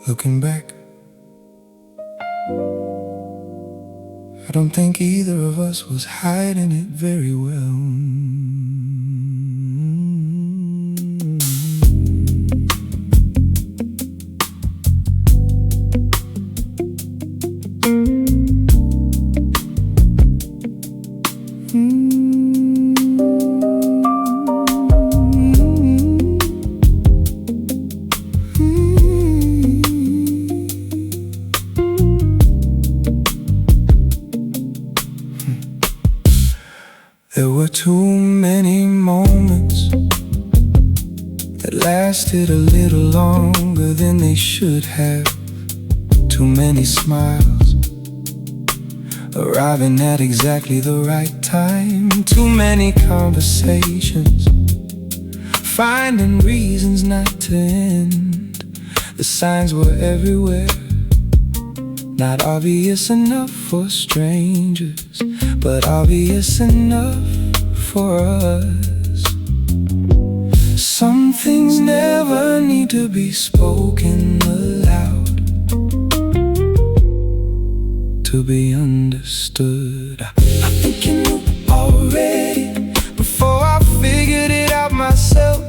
Looking back, I don't think either of us was hiding it very well. There were too many moments that lasted a little longer than they should have. Too many smiles arriving at exactly the right time. Too many conversations finding reasons not to end. The signs were everywhere, not obvious enough for strangers, but obvious enough for us. Some things never need to be spoken aloud to be understood. I think you knew already, before I figured it out myself,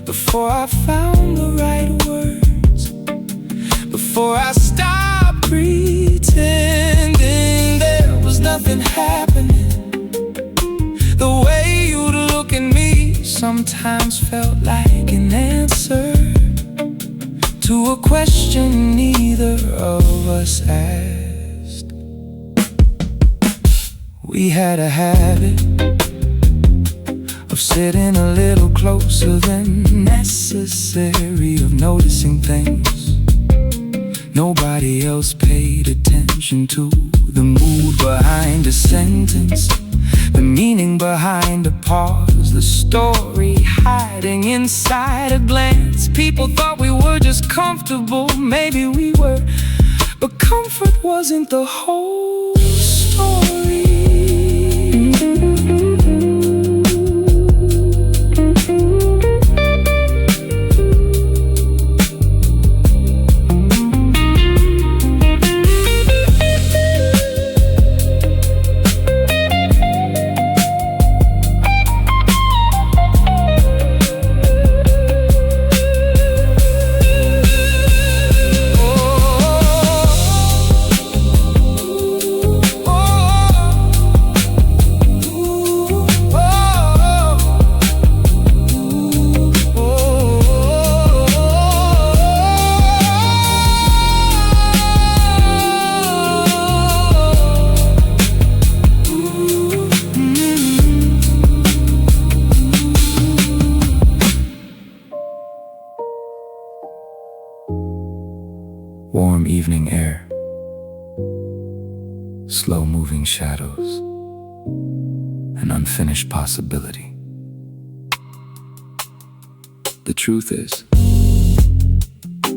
before I found the right words, before I stopped pretending there was nothing happening. The way you'd look at me sometimes felt like an answer to a question neither of us asked. We had a habit of sitting a little closer than necessary, of noticing things nobody else paid attention to. The mood behind a sentence, the meaning behind a pause, the story hiding inside a glance. People thought we were just comfortable, maybe we were, but comfort wasn't the whole story. Warm evening air, slow-moving shadows, an unfinished possibility. The truth is,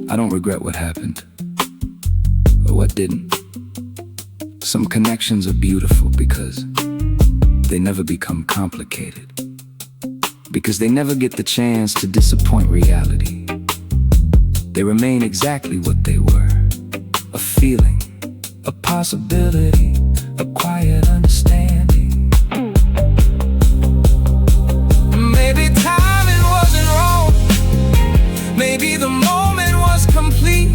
I don't regret what happened, or what didn't. Some connections are beautiful because they never become complicated, because they never get the chance to disappoint reality. They remain exactly what they were, a feeling, a possibility, a quiet understanding. Maybe timing wasn't wrong, maybe the moment was complete,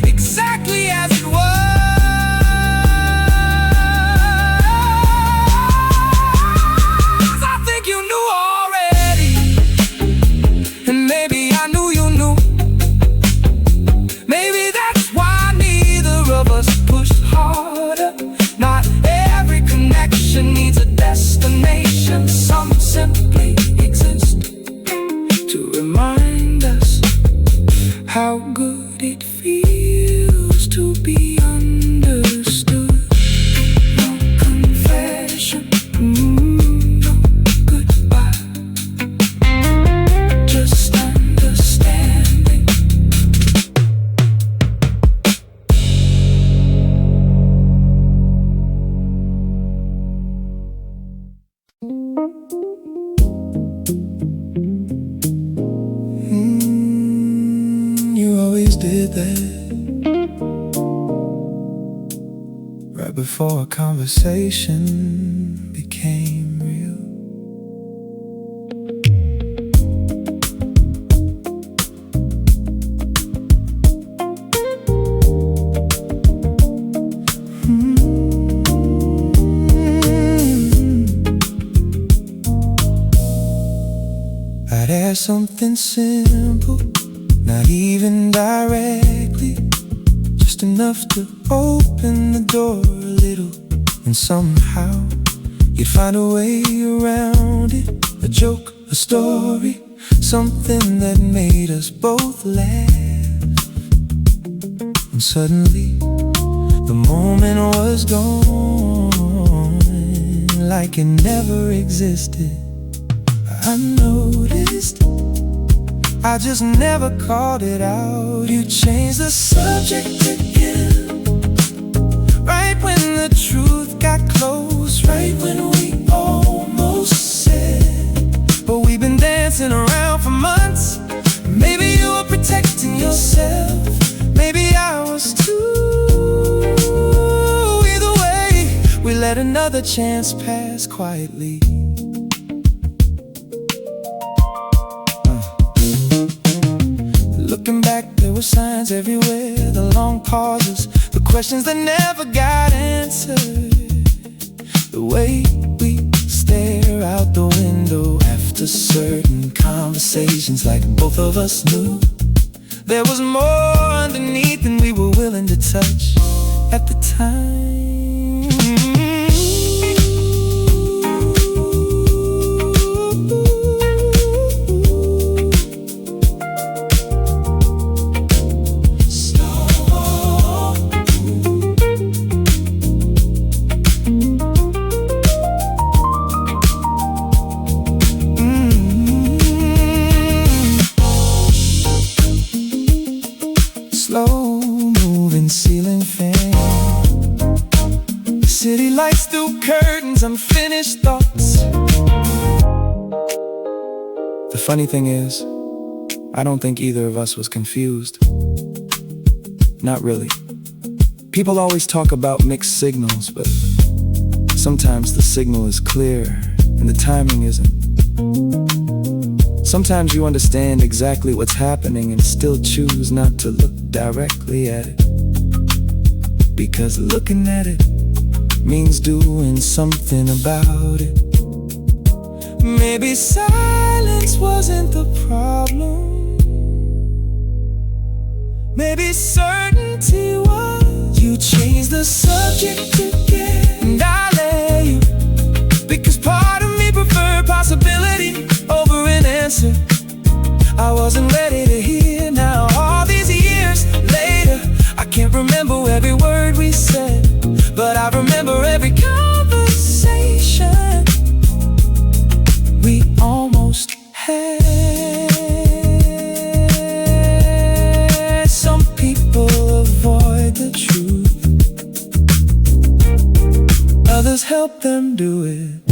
exactly as it was. I think you knew already, and maybe I knew you knew. Maybe that's why neither of us pushed harder. Not every connection needs a destination. Some simply exist to remind us how good it feels to be understood. No confession, no goodbye, just understanding. You always did that. right before a conversation became real. I'd ask something simple, not even directly, just enough to open the door a little. And somehow you'd find a way around it, a joke, a story, something that made us both laugh. And suddenly the moment was gone, like it never existed. I noticed, I just never called it out. You changed the subject again, right when the truth got close, right when we almost said, but we've been dancing around for months. Maybe you were protecting yourself, maybe I was too. Either way, we let another chance pass quietly. Looking back, there were signs everywhere, the long pauses, the questions that never got answered, the way we stare out the window after certain conversations, like both of us knew there was more underneath than we were willing to touch at the time. Slow-moving ceiling fan, city lights through curtains, unfinished thoughts. The funny thing is, I don't think either of us was confused. Not really. People always talk about mixed signals, but sometimes the signal is clear and the timing isn't. Sometimes you understand exactly what's happening and still choose not to look directly at it, because looking at it means doing something about it. Maybe silence wasn't the problem, maybe certainty was. You changed the subject again, and I let you, because part of me preferred possibility over an answer I wasn't ready to hear. Now all these years later, I can't remember every word we said, but I remember every conversation we almost had. Some people avoid the truth, others help them do it.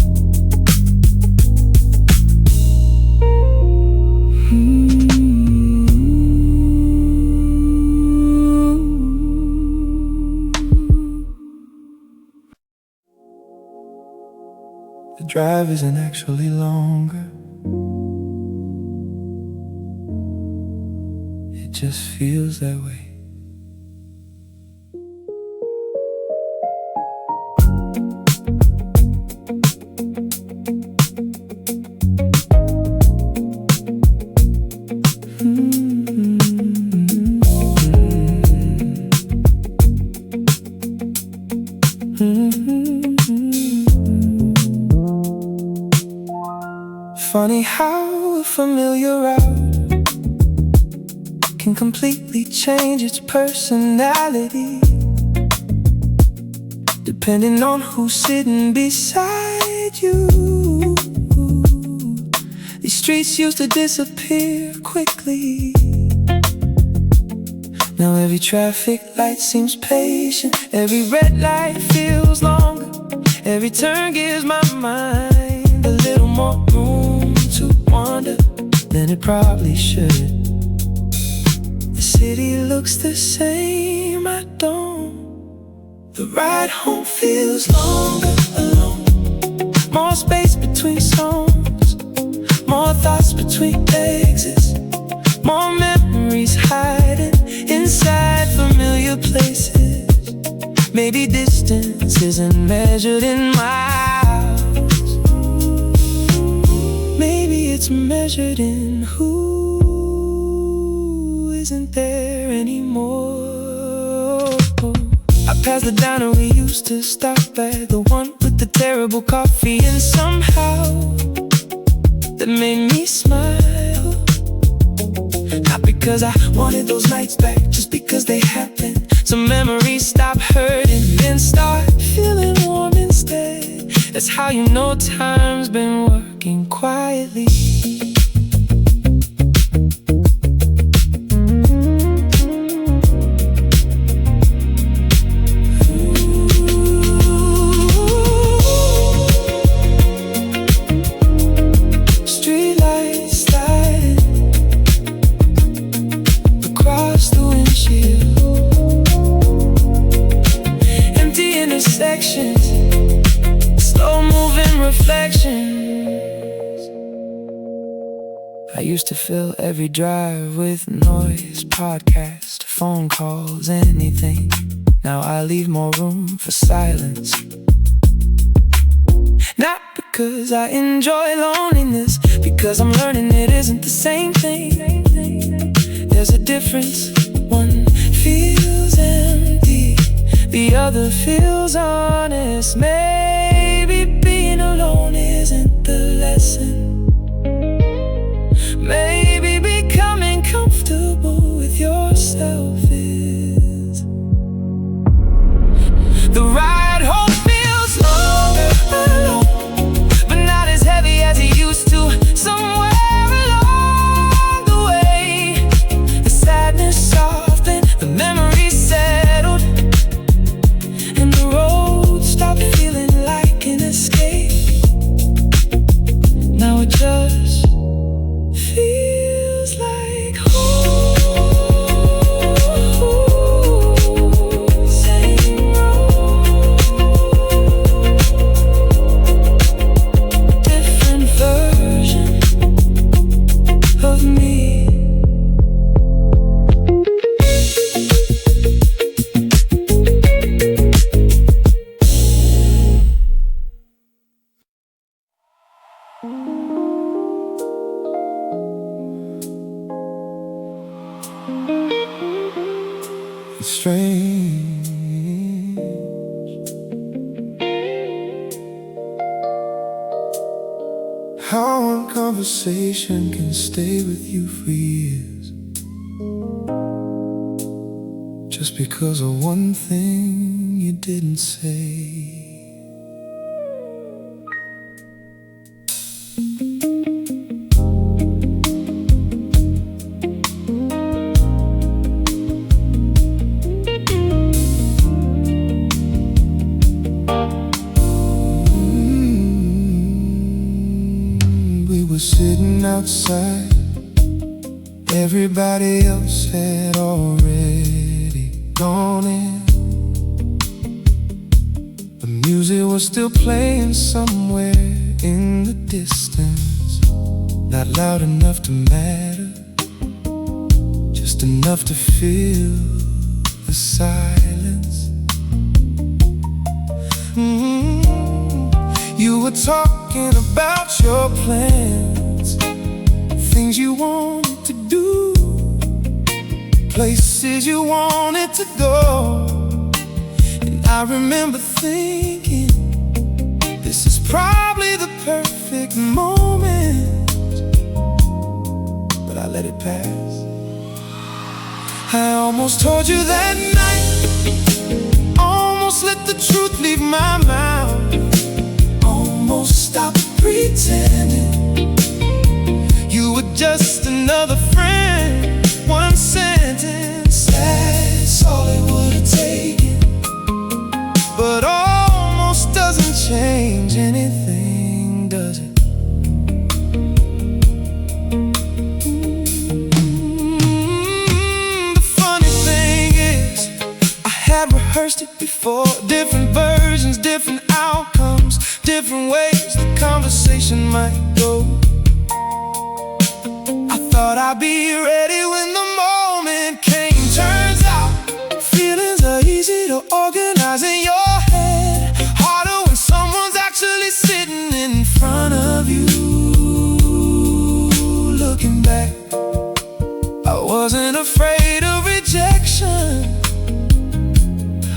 The drive isn't actually longer, it just feels that way. Funny how a familiar route can completely change its personality, depending on who's sitting beside you. These streets used to disappear quickly. Now every traffic light seems patient, every red light feels longer, every turn gives my mind a little more room to wander than it probably should. The city looks the same, I don't The ride home feels longer alone. More space between songs, more thoughts between exits, more memories hiding inside familiar places. Maybe distance isn't measured in miles. Maybe it's measured in who isn't there anymore. I passed the diner we used to stop at, the one with the terrible coffee, and somehow that made me smile. Not because I wanted those nights back, just because they happened. Some memories stop hurting and start feeling warm instead. That's how you know time's been working quietly. Slow-moving reflections. I used to fill every drive with noise, podcast, phone calls, anything. Now I leave more room for silence. Not because I enjoy loneliness, because I'm learning it isn't the same thing. There's a difference. One feels empty, the other feels honest. Maybe being alone isn't the lesson. Maybe becoming comfortable with yourself is. The ride home feels longer alone, but not as heavy as it used to. Somewhere along the way, the sadness softened, the memories settled, and the road stopped feeling like an escape. Now it just feels like home. Same road, different version of me. It's strange how one conversation can stay with you for years, just because of one thing you didn't say. Sitting outside, everybody else had already gone in. The music was still playing somewhere in the distance, not loud enough to matter, just enough to fill the silence. You were talking about your plans, things you wanted to do, places you wanted to go. And I remember thinking, this is probably the perfect moment, but I let it pass. I almost told you that night, almost let the truth leave my mouth, almost stopped pretending you were just another friend. One sentence, that's all it would have taken, but almost doesn't change anything, does it? The funny thing is, I had rehearsed rehearsed it before. Different versions, different outcomes, different ways the conversation might go. I thought I'd be ready when the moment came. Turns out feelings are easy to organize in your head, harder when someone's actually sitting in front of you. Looking back, I wasn't afraid of rejection.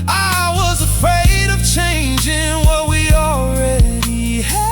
I was afraid of changing what we already had.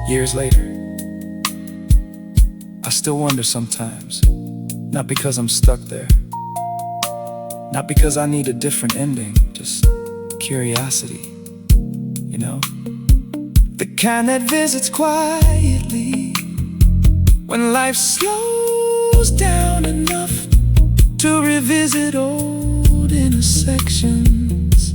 Years later, I still wonder sometimes, not because I'm stuck there, not because I need a different ending, just curiosity, you know? The kind that visits quietly when life slows down enough to revisit old intersections.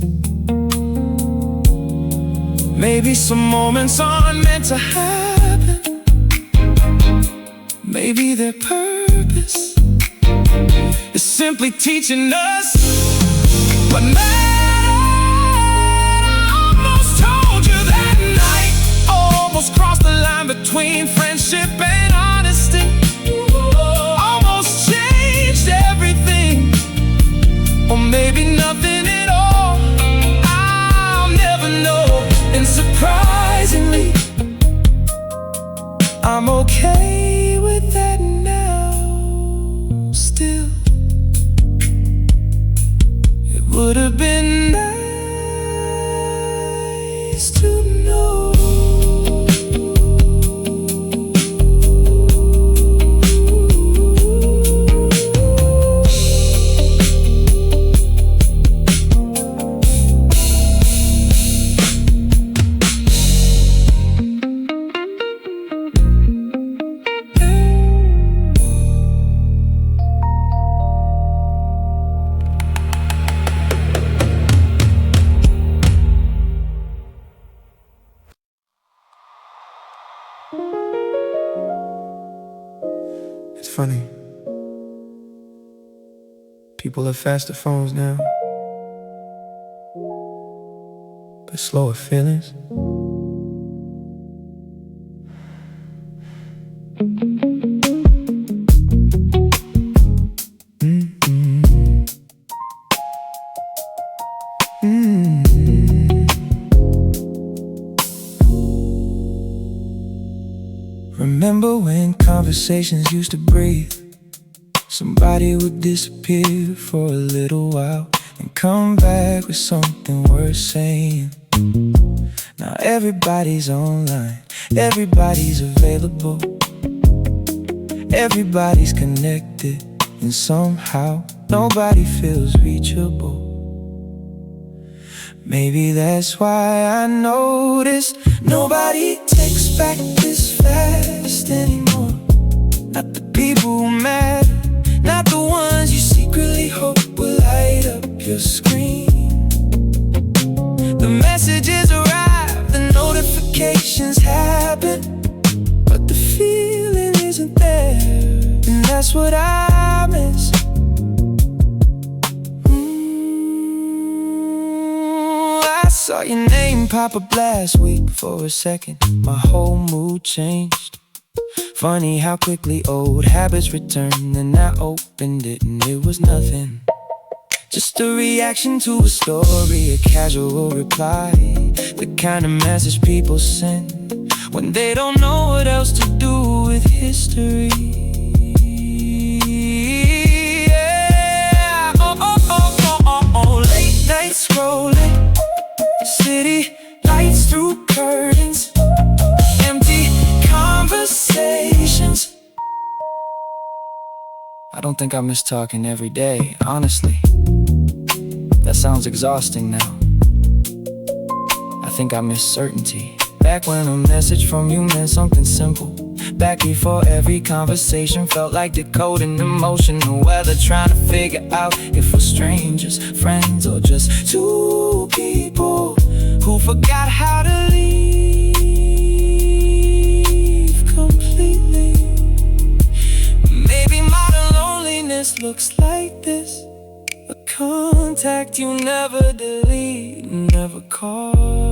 Maybe some moments aren't meant to happen. Maybe their purpose is simply teaching us what matters. I almost told you that night, almost crossed the line between friendship and honesty. Almost changed everything, or maybe nothing at all. I'll never know. And surprisingly, I'm okay with that now. Still, it would have been nice to know. It's funny, people have faster phones now, but slower feelings. Remember when conversations used to breathe? Somebody would disappear for a little while and come back with something worth saying. Now everybody's online, everybody's available, everybody's connected, and somehow nobody feels reachable. Maybe that's why I notice nobody texts back this fast anymore. Not the people who matter, not the ones you secretly hope will light up your screen. The messages arrive, the notifications happen, but the feeling isn't there, and that's what I miss. I saw your name pop up last week. For a second, my whole mood changed. Funny how quickly old habits return. And I opened it and it was nothing, just a reaction to a story, a casual reply, the kind of message people send when they don't know what else to do with history. Yeah. Late night scrolling, don't think I miss talking every day, honestly. That sounds exhausting now. I think I miss certainty. Back when a message from you meant something simple. Back before every conversation felt like decoding emotional weather, trying to figure out if we're strangers, friends, or just two people who forgot how to leave completely. Maybe modern loneliness looks like this: a contact you never delete, never call.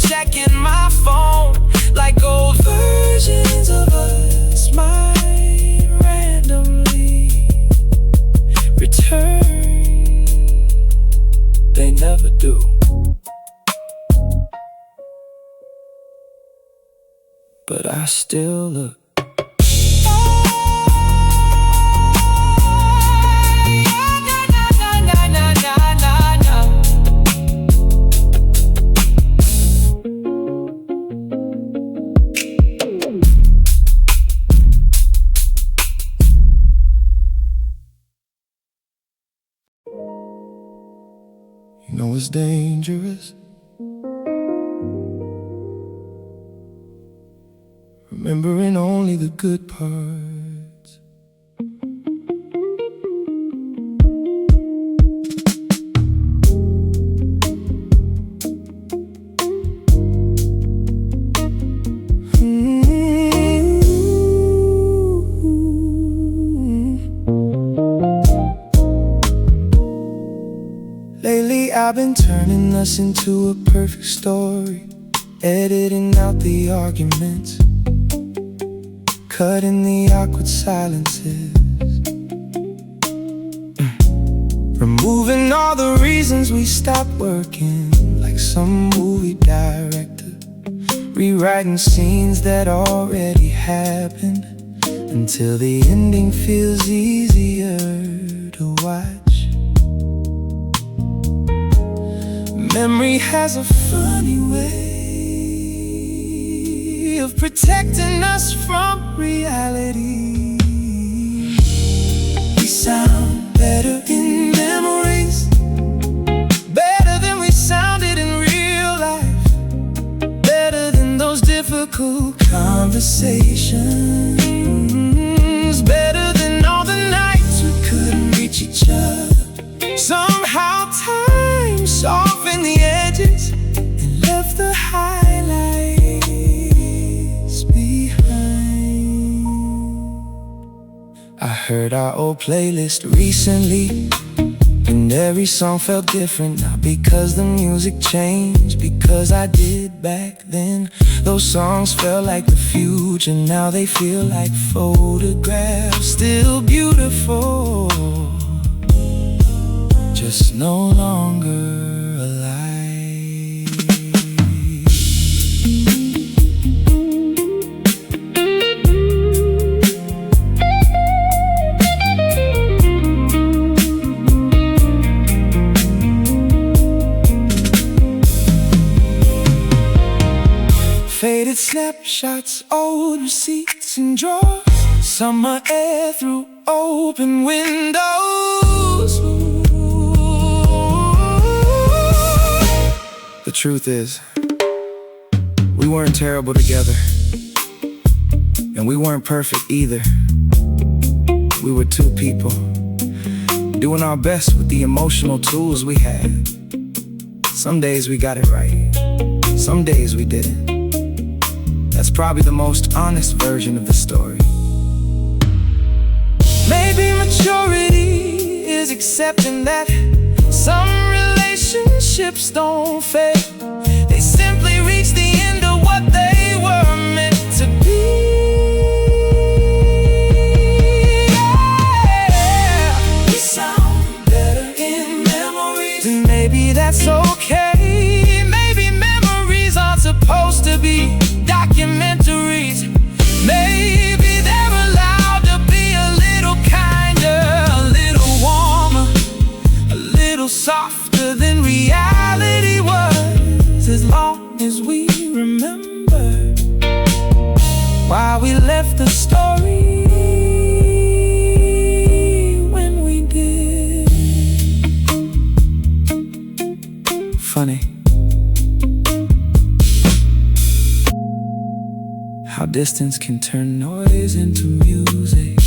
Checking my phone like old versions of us might randomly return. They never do. But I still look. You know it's dangerous, remembering only the good parts. Lately I've been turning us into a perfect story, editing out the arguments, cutting the awkward silences, removing all the reasons we stopped working, like some movie director, rewriting scenes that already happened, until the ending feels easier to watch. Memory has a funny way of protecting us from reality. We sound better in memories, better than we sounded in real life, better than those difficult conversations, better than all the nights we couldn't reach each other. Somehow time softened the edges and left the highlights behind. I heard our old playlist recently, and every song felt different. Not because the music changed, because I did back then. Those songs felt like the future, now they feel like photographs. Still beautiful, just no longer alive. Faded snapshots, old receipts and drawers, summer air through open windows. The truth is, we weren't terrible together, and we weren't perfect either. We were two people, doing our best with the emotional tools we had. Some days we got it right, some days we didn't. That's probably the most honest version of the story. Maybe maturity is accepting that some relationships don't fail. They simply reach the end of what they were meant to be. Yeah. We sound better in memories, and maybe that's okay. Maybe memories aren't supposed to be documented. left the story when we did. Funny how distance can turn noise into music.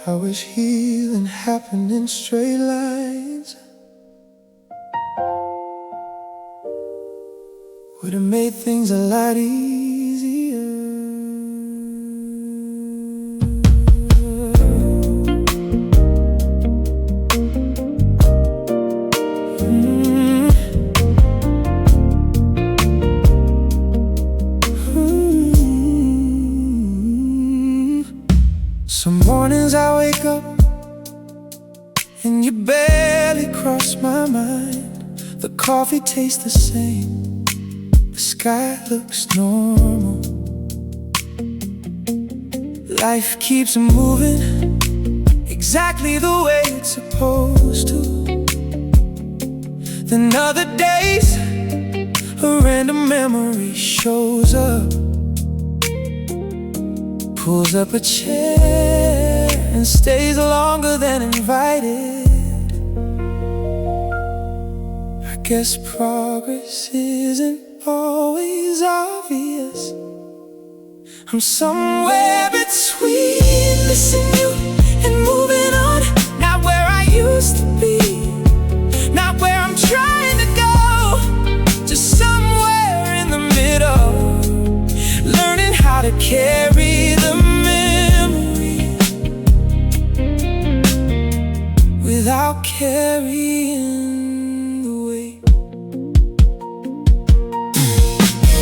I wish healing happened in straight lines. Would've made things a lot easier. Some mornings I wake up and you barely cross my mind. The coffee tastes the same, the sky looks normal. Life keeps moving exactly the way it's supposed to. Then other days, a random memory shows up, pulls up a chair and stays longer than invited. I guess progress isn't always obvious. I'm somewhere between missing you and moving on. Not where I used to be, not where I'm trying to go, just somewhere in the middle, learning how to carry the memory without carrying the weight.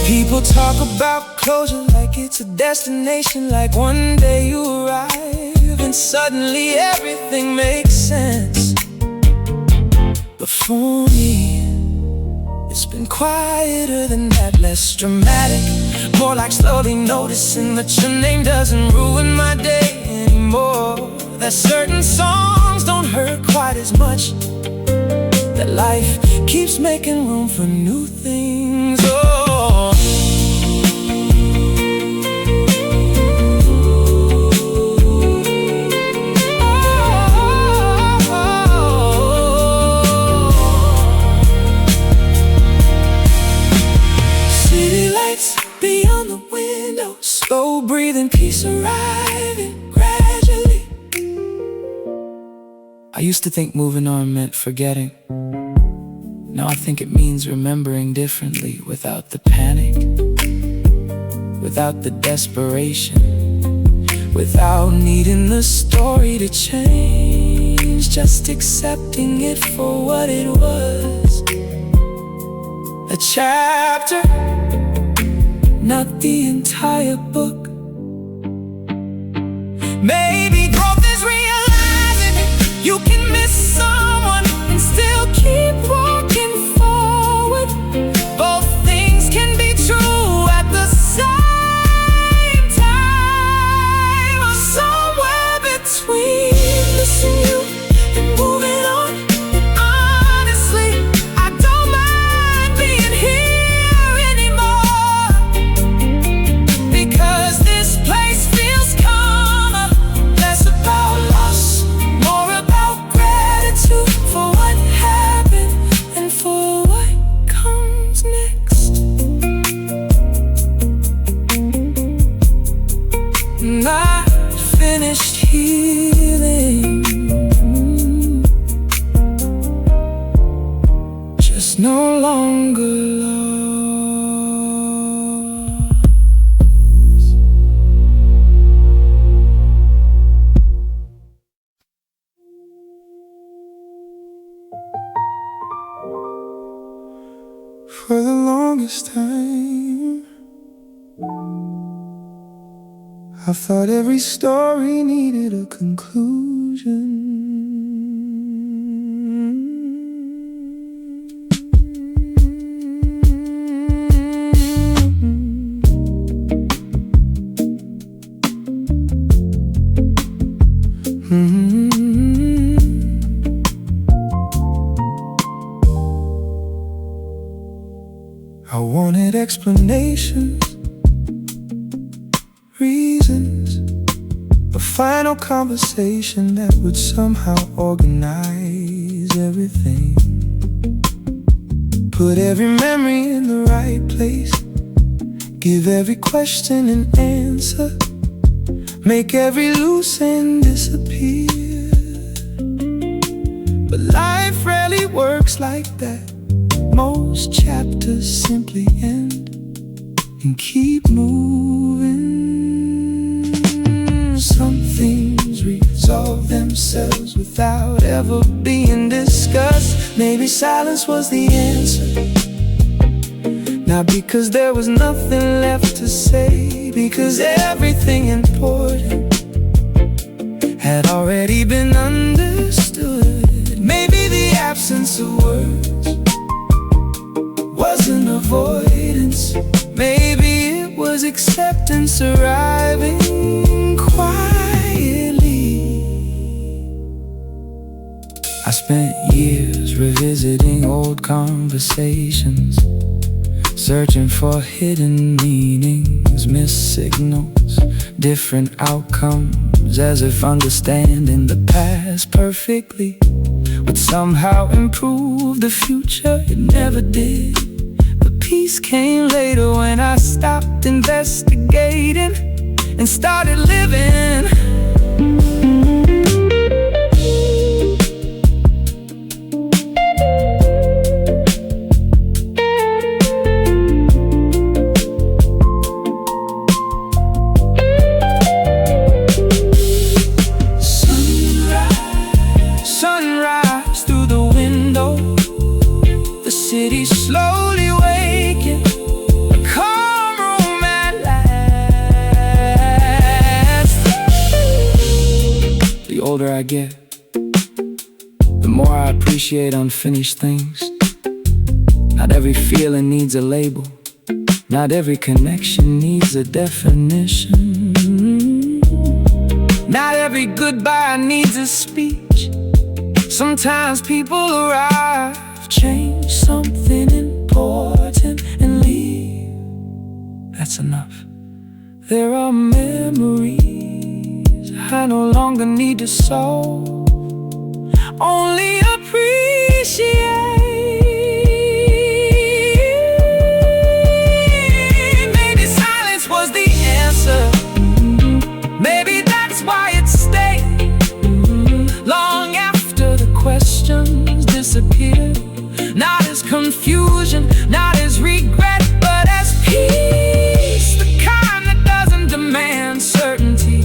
People talk about closure like it's a destination, like one day you arrive and suddenly everything makes sense. But for me, it's been quieter than that, less dramatic, more like slowly noticing that your name doesn't ruin my day anymore. That certain songs don't hurt quite as much, that life keeps making room for new things. Oh, beyond the window, slow breathing, peace arriving gradually. I used to think moving on meant forgetting. Now I think it means remembering differently, without the panic, without the desperation, without needing the story to change, just accepting it for what it was. A chapter, not the entire book. Maybe growth is realizing you can miss someone and still keep walking forward. Both things can be true at the same time. Or somewhere between missing you and moving on. And honestly, I don't mind being here anymore, because this place feels calmer, less about loss, more about gratitude for what happened and for what comes next. Not finished healing, just no longer lost. For the longest time, I thought every story needed a conclusion. explanations, reasons, a final conversation that would somehow organize everything. Put every memory in the right place, give every question an answer, make every loose end disappear. But life rarely works like that. Most chapters simply end and keep moving. Some things resolve themselves without ever being discussed. Maybe silence was the answer, not because there was nothing left to say, because everything important had already been understood. Maybe the absence of words wasn't avoidance, maybe it was acceptance arriving quietly. I spent years revisiting old conversations, searching for hidden meanings, missed signals, different outcomes, as if understanding the past perfectly would somehow improve the future. It never did. The peace came later when I stopped investigating and started living. Sunrise through the window, the city slowly waking, a calm room at last. The older I get, the more I appreciate unfinished things. Not every feeling needs a label, not every connection needs a definition. Not every goodbye needs a speech. Sometimes people arrive, change something important and leave. That's enough. There are memories I no longer need to solve, only appreciate. Maybe silence was the answer, maybe that's why it stayed. Long after the questions disappear, not as confusion, not as regret, but as peace. The kind that doesn't demand certainty,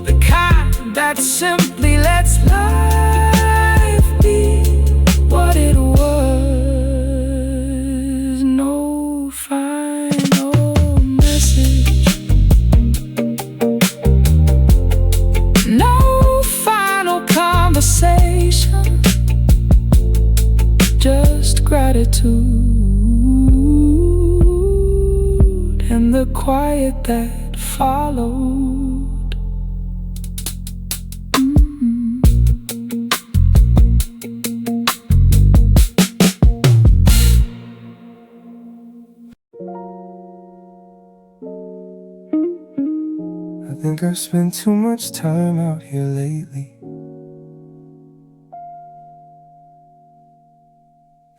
the kind that simply lets life be what it was. No final message, no final conversation, just gratitude and the quiet that followed. I think I've spent too much time out here lately.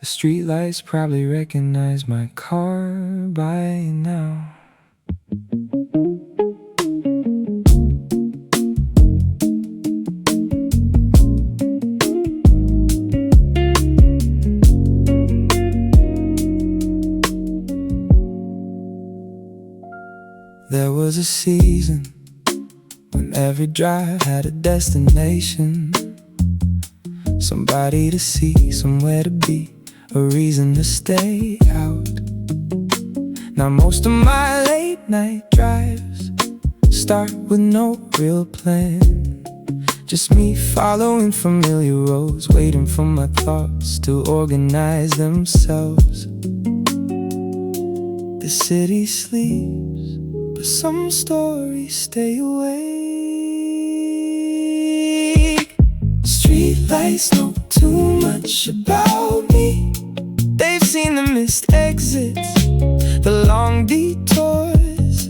The streetlights probably recognize my car by now. There was a season when every drive had a destination, somebody to see, somewhere to be, a reason to stay out. Now most of my late night drives start with no real plan, just me following familiar roads, waiting for my thoughts to organize themselves. The city sleeps, but some stories stay awake. Streetlights know too much about me. They've seen the missed exits, the long detours,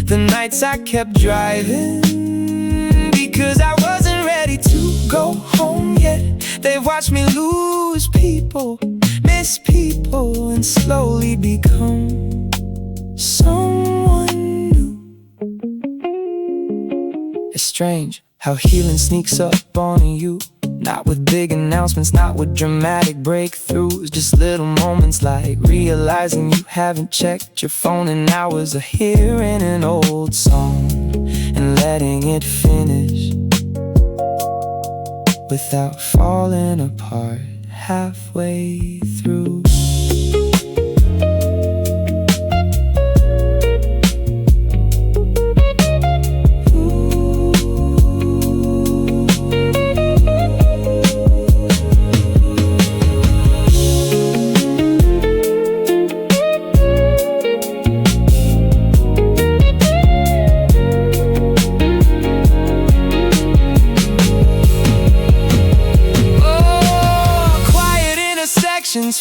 the nights I kept driving, because I wasn't ready to go home yet. They've watched me lose people, miss people, and slowly become someone new. It's strange how healing sneaks up on you. Not with big announcements, not with dramatic breakthroughs, just little moments like realizing you haven't checked your phone in hours, or hearing an old song and letting it finish without falling apart halfway through.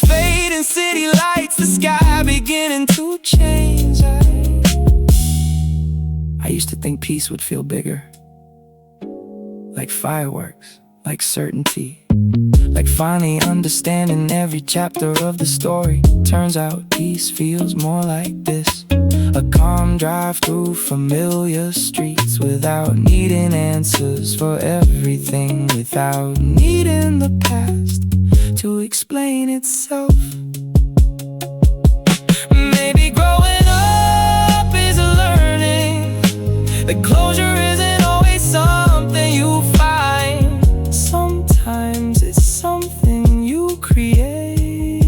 Fading city lights, the sky beginning to change. I used to think peace would feel bigger, like fireworks, like certainty, like finally understanding every chapter of the story. Turns out peace feels more like this, a calm drive through familiar streets, without needing answers for everything, without needing the past to explain itself. Maybe growing up is a learning that closure isn't always something you find. Sometimes it's something you create.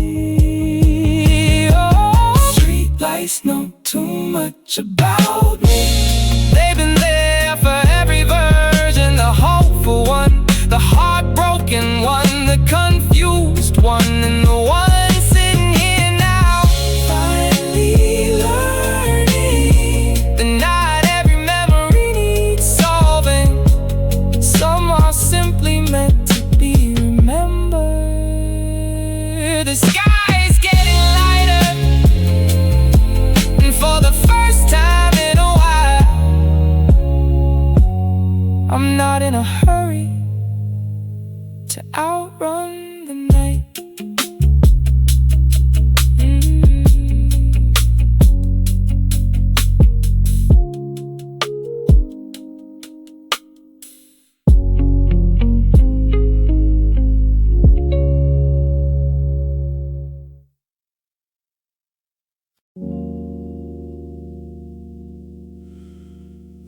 Oh, streetlights know too much about me. They've been there for every version, the hopeful one, the heartbroken one, the confused one, and the one sitting here now, finally learning that not every memory needs solving. Some are simply meant to be remembered. The sky is getting lighter, and for the first time in a while, I'm not in a hurry to outrun the night.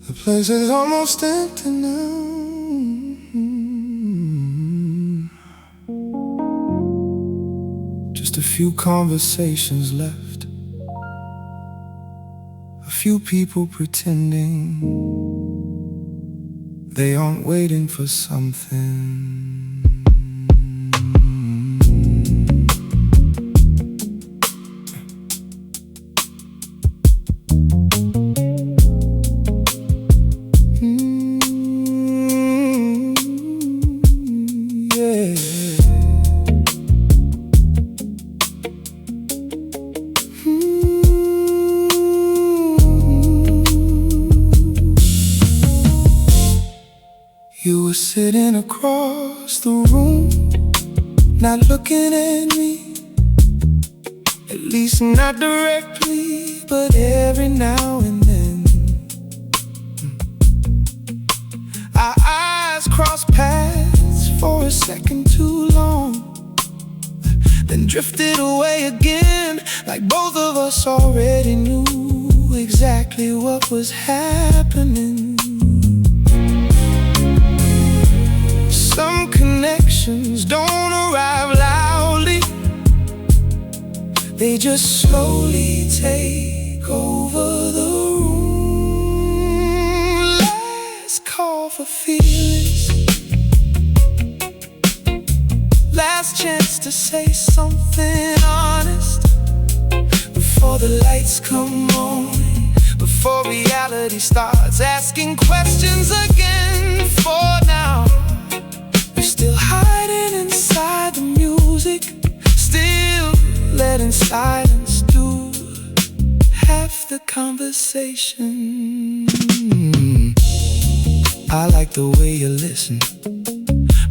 The place is almost empty now. Just a few conversations left, a few people pretending they aren't waiting for something. You were sitting across the room, not looking at me, at least not directly, but every now and then. Our eyes crossed paths for a second too long, then drifted away again, like both of us already knew exactly what was happening. Some connections don't arrive loudly, they just slowly take over the room. Last call for feelings, last chance to say something honest, before the lights come on, before reality starts asking questions again. For now, we're still hiding inside the music, still letting silence do the conversation. I like the way you listen.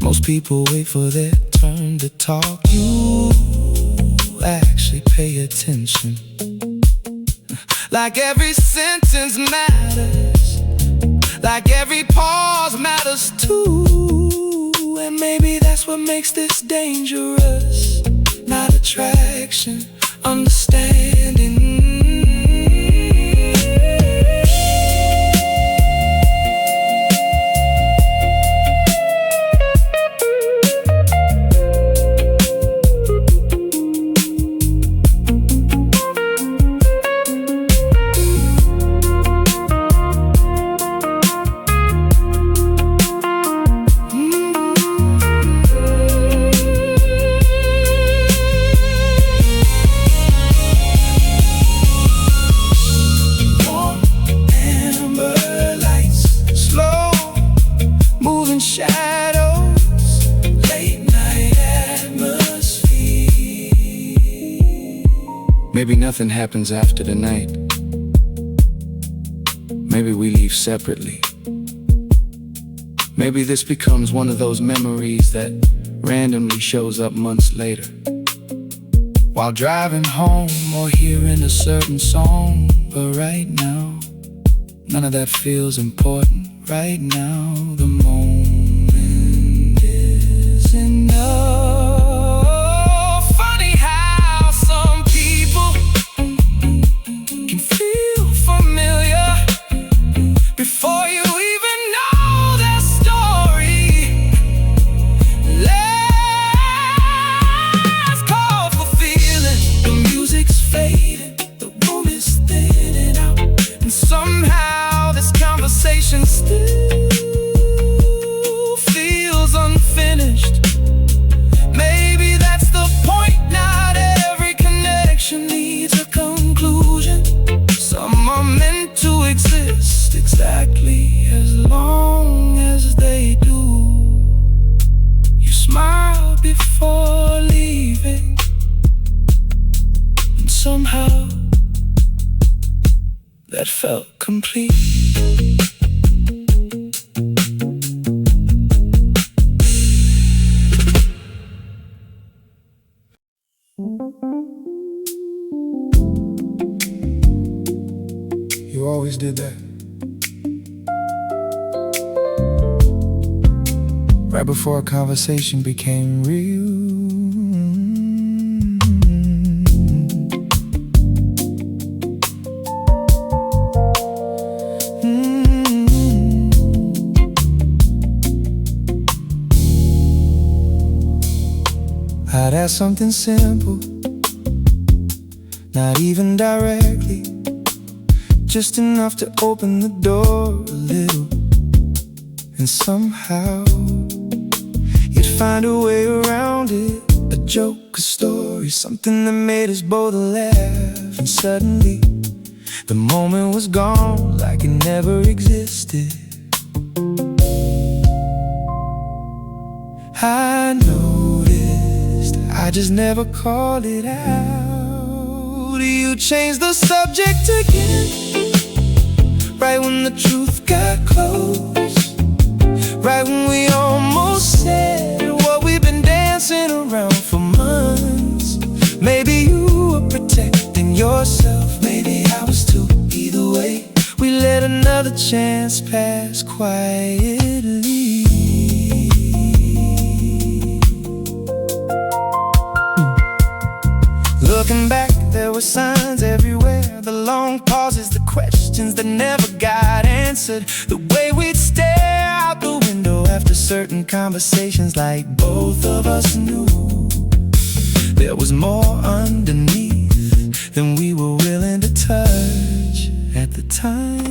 Most people wait for their turn to talk. You actually pay attention. Like every sentence matters, like every pause matters too. And maybe that's what makes this dangerous. Not attraction, understanding. Shadows, late night atmosphere. Maybe nothing happens after the night. Maybe we leave separately. Maybe this becomes one of those memories that randomly shows up months later, while driving home or hearing a certain song. But right now, none of that feels important. Right now, the moment is enough. Funny how some people can feel familiar before you even know their story. Last call for feeling. The music's fading, the room is thinning out, and somehow this conversation still feels unfinished. Maybe that's the point. Not every connection needs a conclusion. Some are meant to exist exactly as long as they do. You smile before leaving, and somehow that felt complete. You always did that. Right before a conversation became real. I'd ask something simple, not even directly, just enough to open the door a little. And somehow you'd find a way around it. A joke, a story, something that made us both laugh. And suddenly the moment was gone, like it never existed. I noticed, I just never called it out. You changed the subject again, right when the truth got close, right when we almost said what we've been dancing around for months. Maybe you were protecting yourself, maybe I was too. Either way, we let another chance pass quietly. Looking back, there were signs everywhere. The long pauses, the questions that never got answered. The way we'd stare out the window after certain conversations, like both of us knew there was more underneath than we were willing to touch at the time.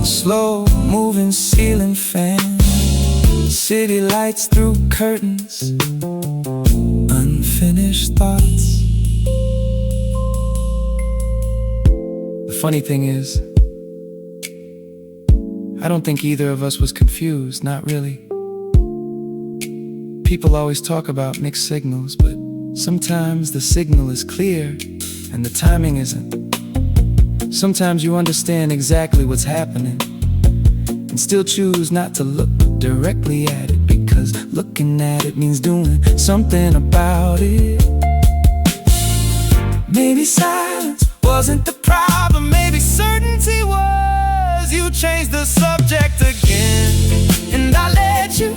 Slow moving ceiling fan City lights through curtains, unfinished thoughts. The funny thing is, I don't think either of us was confused, not really. People always talk about mixed signals, but sometimes the signal is clear and the timing isn't. Sometimes you understand exactly what's happening and still choose not to look directly at it, because looking at it means doing something about it. Maybe silence wasn't the problem, maybe certainty was. You changed the subject again, and I let you,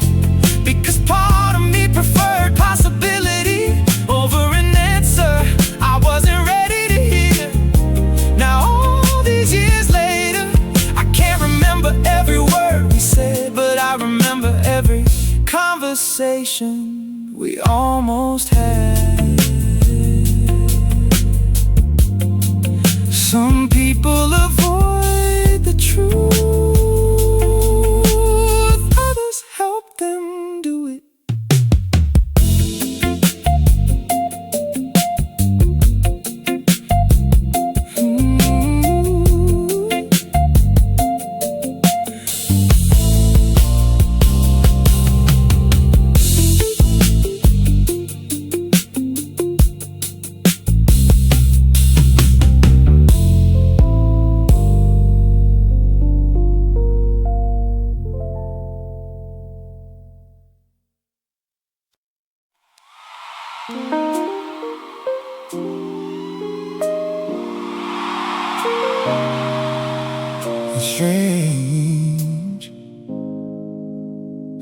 because part of me preferred possibility over an answer I wasn't ready to hear. Now all these years later, I can't remember every word we said, but I remember every conversation we almost had. Some people avoid the truth, others help them do it. It's strange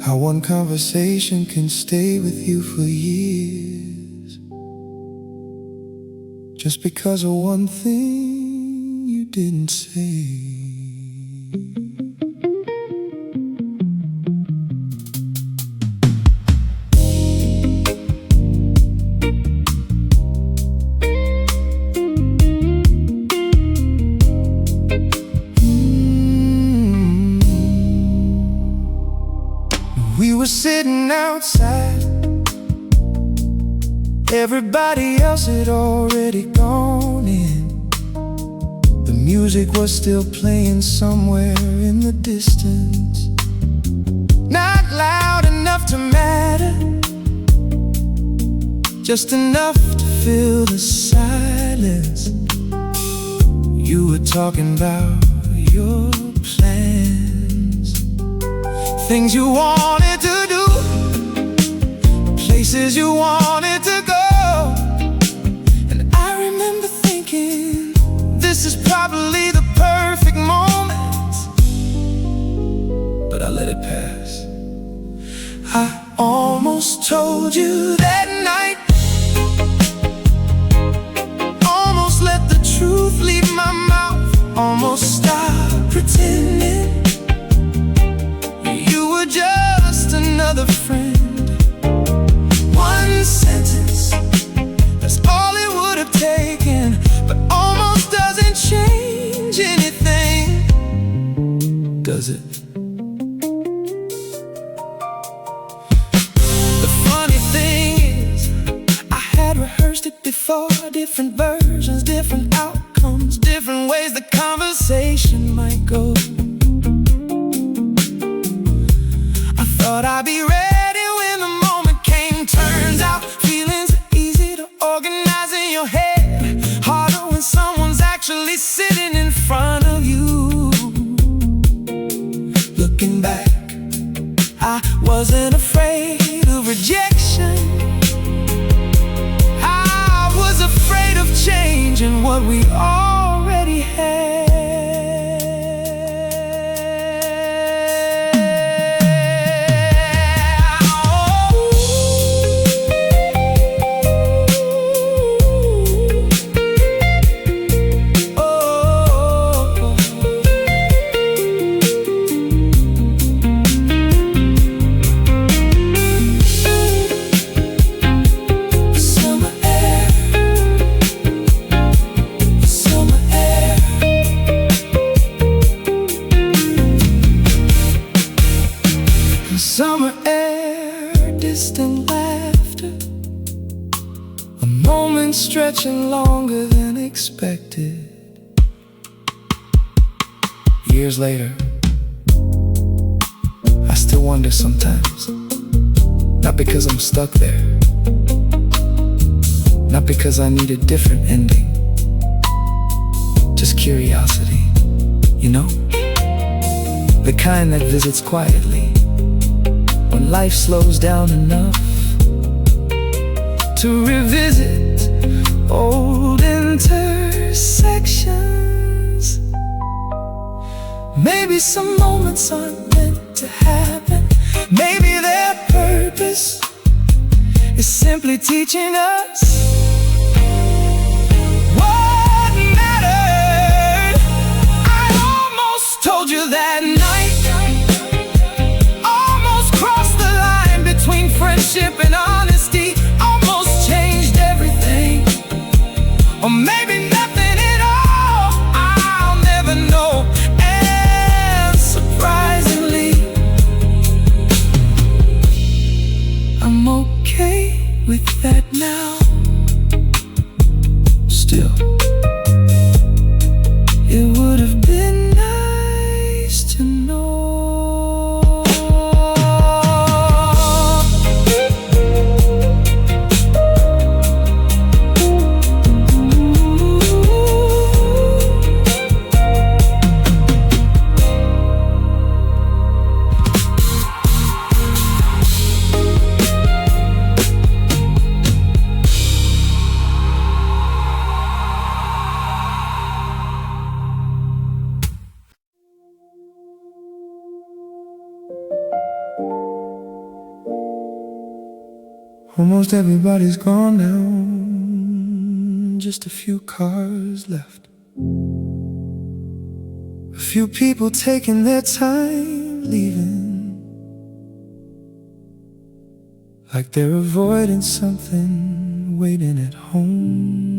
how one conversation can stay with you for years, just because of one thing you didn't say. We were sitting outside, everybody else had already gone in. The music was still playing somewhere in the distance, not loud enough to matter, just enough to fill the silence. You were talking about your plans, things you wanted to do, places you wanted to go. And I remember thinking, this is probably the perfect moment, but I let it pass. I almost told you that night, almost let the truth leave my mouth, almost stopped pretending you were just another friend. One sentence, that's all it would have taken, but almost doesn't change anything, does it? The funny thing is, I had rehearsed it before, different versions, different outcomes, different ways the conversation might go. Thought I'd be ready when the moment came. Turns out feelings are easy to organize in your head, harder when someone's actually sitting in front of you. Looking back, I wasn't afraid of rejection, I was afraid of changing what we already had. been stretching longer than expected. Years later, I still wonder sometimes. Not because I'm stuck there, not because I need a different ending. Just curiosity, you know? The kind that visits quietly when life slows down enough to revisit old intersections. Maybe some moments aren't meant to happen. Maybe their purpose is simply teaching us what mattered. I almost told you that night, almost crossed the line between friendship and honesty, almost changed everything. Or maybe nothing at all, I'll never know. And surprisingly, I'm okay with that now. Still, it would have been nice to know. Almost everybody's gone now, just a few cars left. A few people taking their time leaving, like they're avoiding something waiting at home.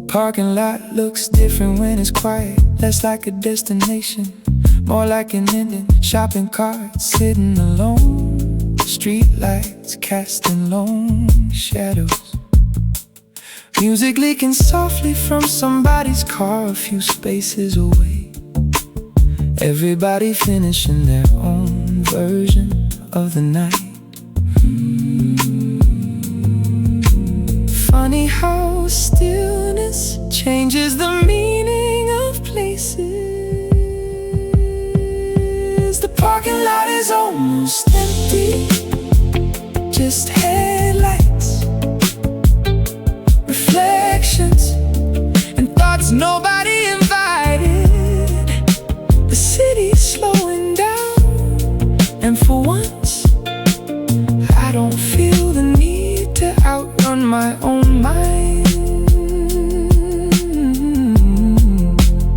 Parking lot looks different when it's quiet. Less like a destination, more like an ending. Shopping carts sitting alone, streetlights casting long shadows. Music leaking softly from somebody's car a few spaces away. Everybody finishing their own version of the night. Funny how stillness changes the meaning of places. The parking lot is almost empty, just headlights, reflections, and thoughts nobody invited. The city's slowing down, and for once I don't feel the need to outrun my own mind.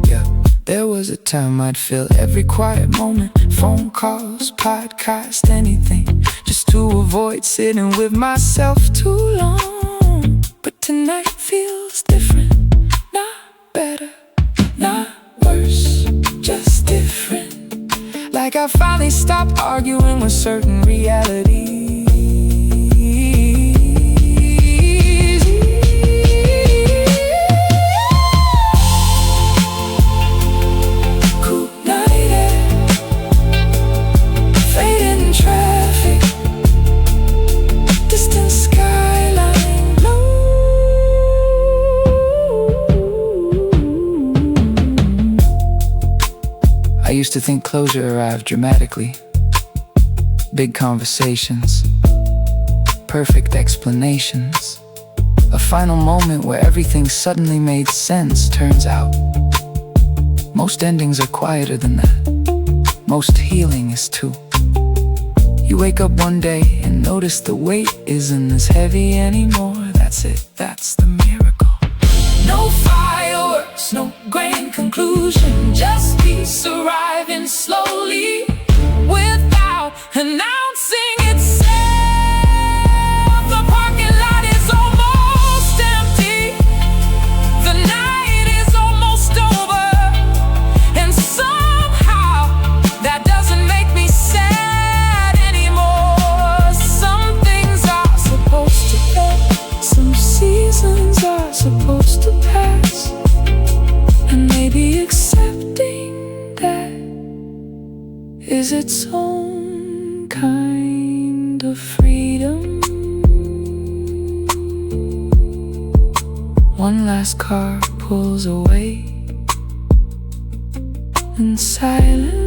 Yeah, there was a time I'd fill every quiet moment, phone calls, podcast, anything, just to avoid sitting with myself too long. But tonight feels different, not better, not worse, just different. Like I finally stopped arguing with certain realities. I used to think closure arrived dramatically. Big conversations, perfect explanations, a final moment where everything suddenly made sense. Turns out, most endings are quieter than that. Most healing is too. You wake up one day and notice the weight isn't as heavy anymore. That's it, that's the miracle. No fireworks, no grand conclusion, just peace arriving slowly without announcing itself. its own kind of freedom. One last car pulls away in silence.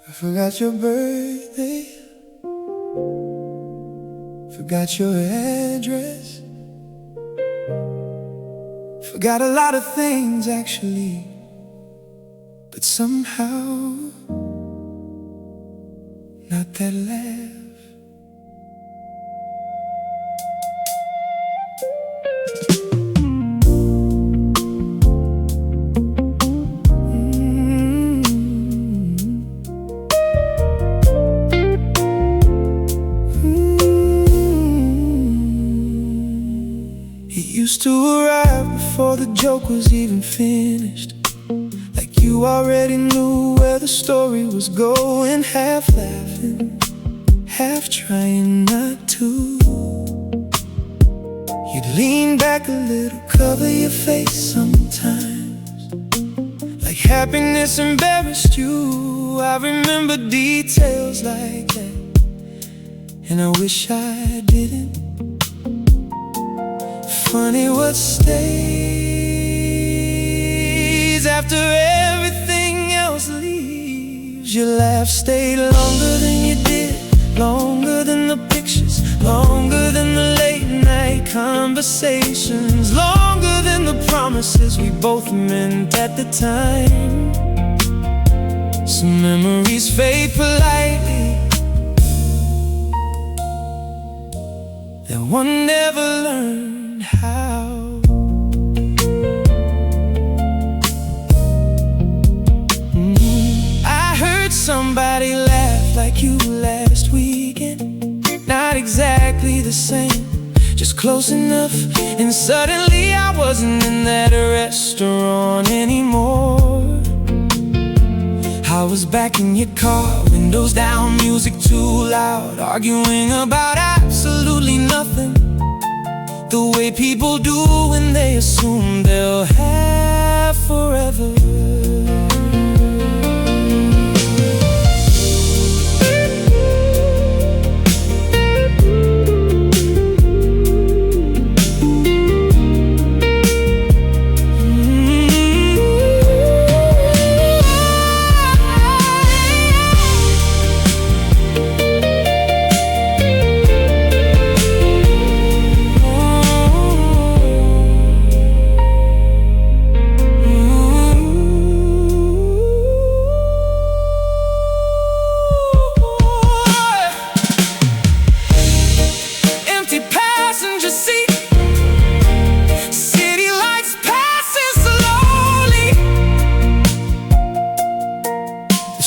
I forgot your birthday, forgot your address, forgot a lot of things actually, but somehow not that laugh. Used to arrive before the joke was even finished, like you already knew where the story was going, half laughing, half trying not to. You'd lean back a little, cover your face sometimes, like happiness embarrassed you. I remember details like that, and I wish I didn't. Funny what stays after everything else leaves. Your laugh stayed longer than you did, longer than the pictures, longer than the late night conversations, longer than the promises we both meant at the time. Some memories fade politely, that one never learned how. I heard somebody laugh like you last weekend, not exactly the same, just close enough. And suddenly I wasn't in that restaurant anymore. I was back in your car, windows down, music too loud, arguing about absolutely nothing, the way people do when they assume they'll have forever.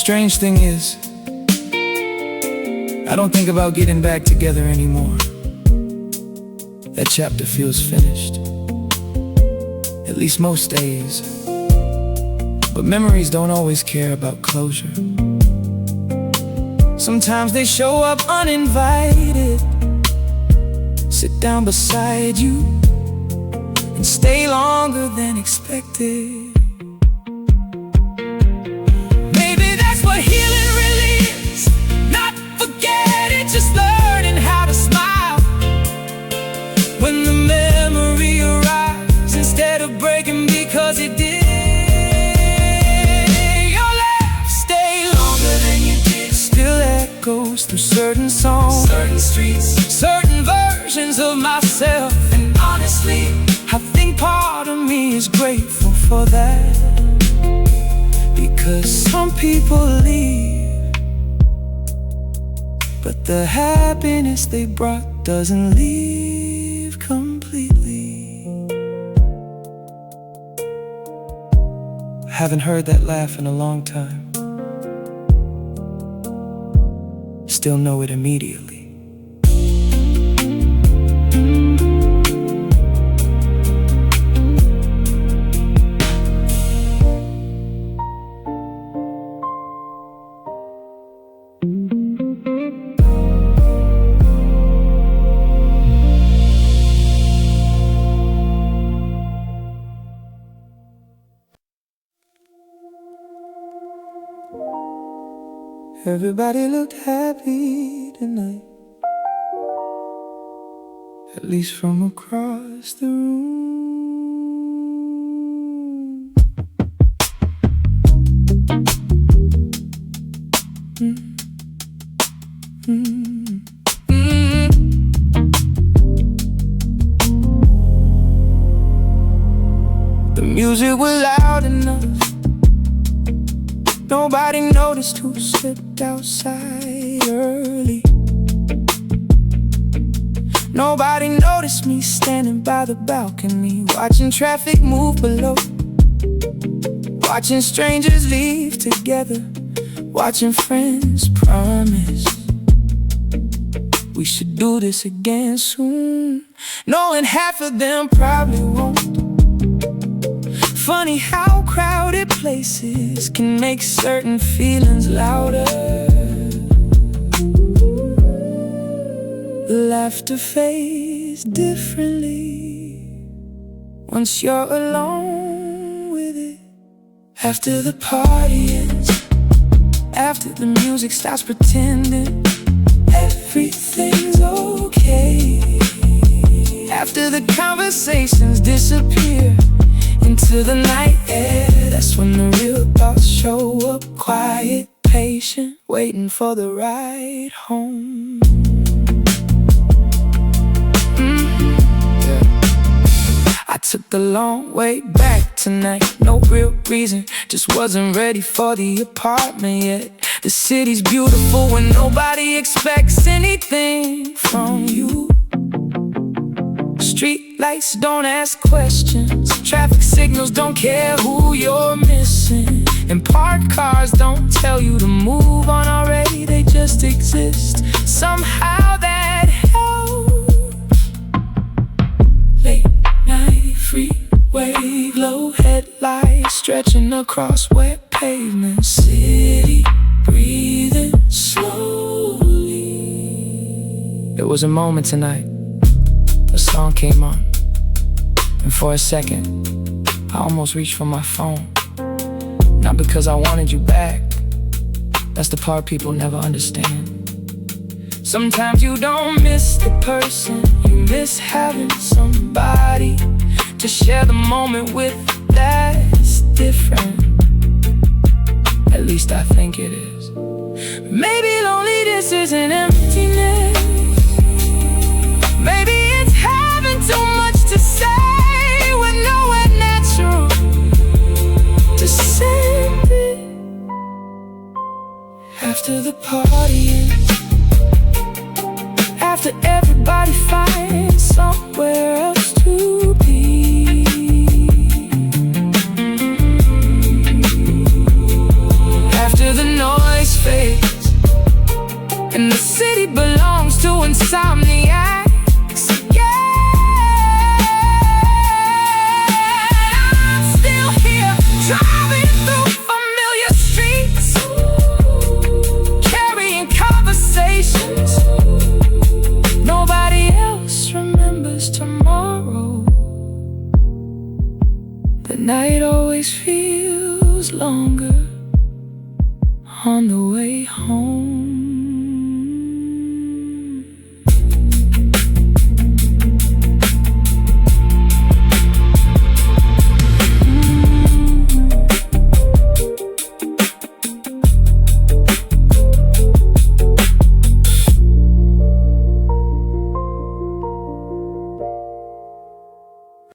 Strange thing is, I don't think about getting back together anymore. That chapter feels finished, at least most days. But memories don't always care about closure. Sometimes they show up uninvited, sit down beside you, and stay longer than expected. Just learning how to smile when the memory arrives, instead of breaking because it did. Your laugh stay longer than you did, still echoes through certain songs, certain streets, certain versions of myself. And honestly, I think part of me is grateful for that, because some people leave, but the happiness they brought doesn't leave completely. Haven't heard that laugh in a long time. Still know it immediately. Everybody looked happy tonight, at least from across the room. The music was loud enough. Nobody noticed who slipped outside early. Nobody noticed me standing by the balcony, watching traffic move below, watching strangers leave together, watching friends promise we should do this again soon, knowing half of them probably won't. Funny how crowded places can make certain feelings louder. Laughter fades differently once you're alone with it. After the party ends, after the music stops pretending everything's okay, after the conversations disappear into the night air, that's when the real thoughts show up. Quiet, patient, waiting for the ride home. I took the long way back tonight, no real reason, just wasn't ready for the apartment yet. The city's beautiful when nobody expects anything from you. Streetlights don't ask questions, traffic signals don't care who you're missing, and parked cars don't tell you to move on already, they just exist. Somehow that helps. Late night freeway glow, headlights stretching across wet pavement, city breathing slowly. There was a moment tonight, a song came on, and for a second I almost reached for my phone. Not because I wanted you back, that's the part people never understand. Sometimes you don't miss the person, you miss having somebody to share the moment with. That's different, at least I think it is. Maybe loneliness isn't emptiness, maybe it's having too much to say with nowhere natural to send it. After the party ends, after everybody finds somewhere else to be, after the noise fades and the city belongs to insomniacs, driving through familiar streets, carrying conversations nobody else remembers tomorrow. The night always feels longer on the way home.